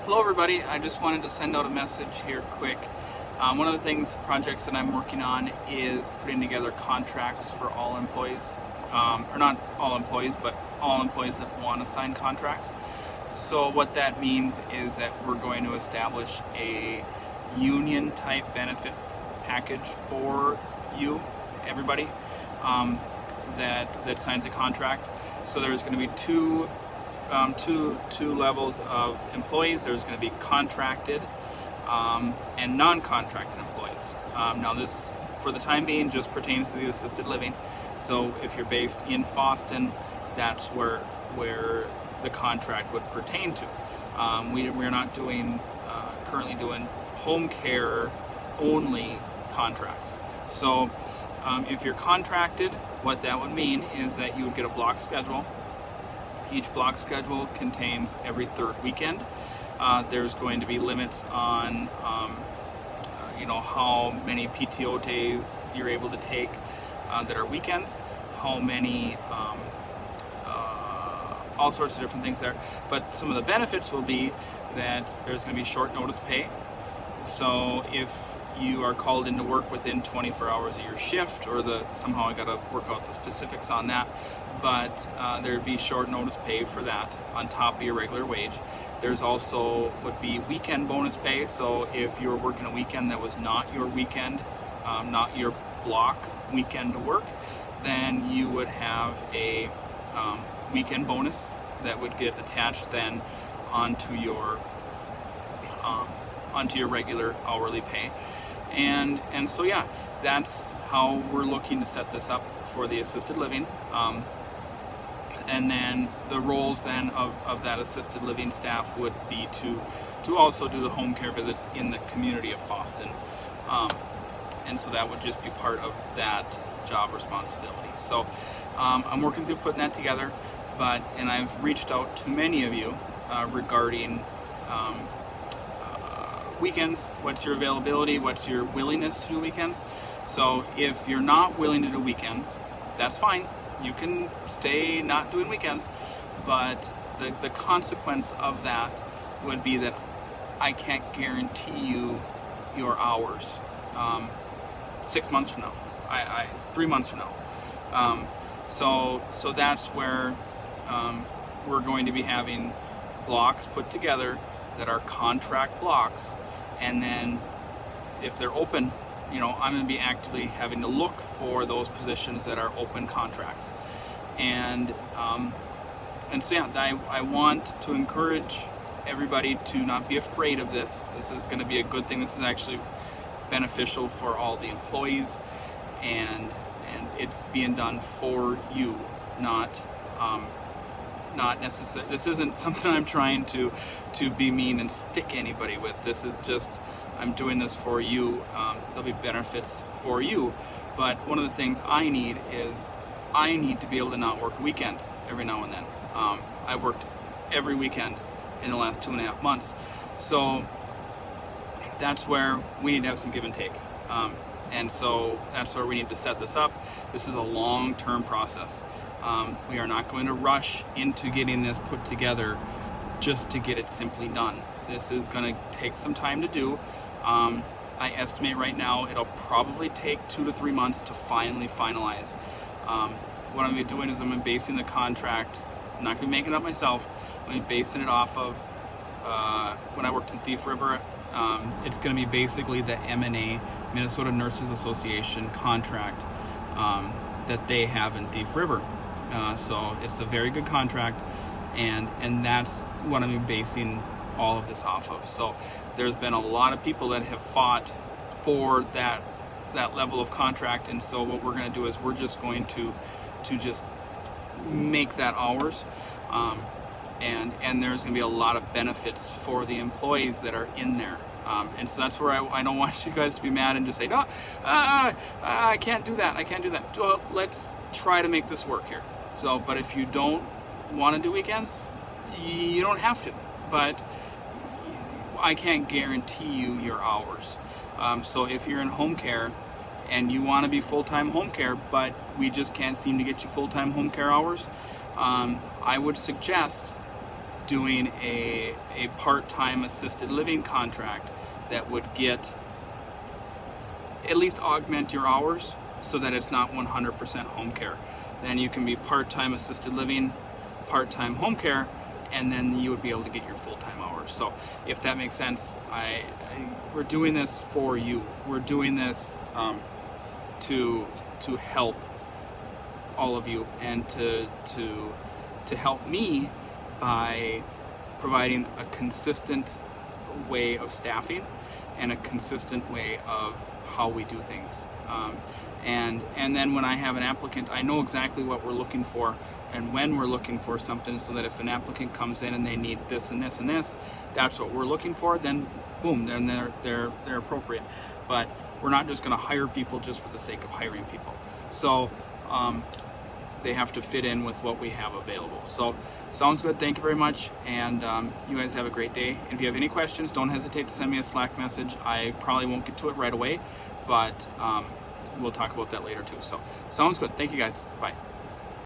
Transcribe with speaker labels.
Speaker 1: Hello everybody, I just wanted to send out a message here quick. One of the projects that I'm working on is putting together contracts for all employees. Or not all employees, but all employees that want to sign contracts. So what that means is that we're going to establish a union type benefit package for you, everybody, that signs a contract. So there's going to be two levels of employees. There's going to be contracted and non-contracted employees. Now this, for the time being, just pertains to the assisted living. So if you're based in Fosston, that's where the contract would pertain to. We're not currently doing home care only contracts. So if you're contracted, what that would mean is that you would get a block schedule. Each block schedule contains every third weekend. There's going to be limits on how many PTO days you're able to take that are weekends, how many, all sorts of different things there. But some of the benefits will be that there's going to be short notice pay. So if you are called into work within 24 hours of your shift, or somehow I got to work out the specifics on that, but there'd be short notice pay for that on top of your regular wage. There's also would be weekend bonus pay. So if you were working a weekend that was not your weekend, not your block weekend to work, then you would have a weekend bonus that would get attached then onto your regular hourly pay. And so yeah, that's how we're looking to set this up for the assisted living. And then the roles then of that assisted living staff would be to also do the home care visits in the community of Fosston. And so that would just be part of that job responsibility. So I'm working through putting that together, and I've reached out to many of you regarding weekends. What's your availability? What's your willingness to do weekends? So if you're not willing to do weekends, that's fine. You can stay not doing weekends, but the consequence of that would be that I can't guarantee you your hours 6 months from now, 3 months from now. So that's where we're going to be having blocks put together that are contract blocks, and then if they're open, I'm going to be actively having to look for those positions that are open contracts. And so yeah, I want to encourage everybody to not be afraid of this. This is going to be a good thing. This is actually beneficial for all the employees, and it's being done for you, not necessary. This isn't something I'm trying to be mean and stick anybody with. This is just, I'm doing this for you. There'll be benefits for you, but one of the things I need to be able to not work a weekend every now and then. I've worked every weekend in the last 2.5 months, so that's where we need to have some give and take. And so that's where we need to set this up. This is a long-term process. We are not going to rush into getting this put together just to get it simply done. This is going to take some time to do. I estimate right now it'll probably take 2 to 3 months to finally finalize. What I'm going to be doing is I'm going to be basing the contract. I'm not going to be making it up myself. I'm going to be basing it off of when I worked in Thief River. It's going to be basically the MNA, Minnesota Nurses Association contract that they have in Thief River. So it's a very good contract, and that's what I'm basing all of this off of. So there's been a lot of people that have fought for that level of contract, and so what we're going to do is we're just going to just make that ours, and there's going to be a lot of benefits for the employees that are in there. And so that's where I don't want you guys to be mad and just say, no, I can't do that. I can't do that. Well, let's try to make this work here. So, but if you don't want to do weekends, you don't have to. But I can't guarantee you your hours. So if you're in home care and you want to be full-time home care, but we just can't seem to get you full-time home care hours, I would suggest doing a part-time assisted living contract that would get at least augment your hours so that it's not 100% home care. Then you can be part-time assisted living, part-time home care, and then you would be able to get your full-time hours. So if that makes sense, we're doing this for you. We're doing this to help all of you, and to help me by providing a consistent way of staffing and a consistent way of how we do things. And then when I have an applicant, I know exactly what we're looking for and when we're looking for something, so that if an applicant comes in and they need this and this and this, that's what we're looking for, then boom, then they're appropriate. But we're not just going to hire people just for the sake of hiring people. So they have to fit in with what we have available. So sounds good. Thank you very much, and you guys have a great day. And if you have any questions, don't hesitate to send me a Slack message. I probably won't get to it right away, but we'll talk about that later too. So sounds good. Thank you guys. Bye.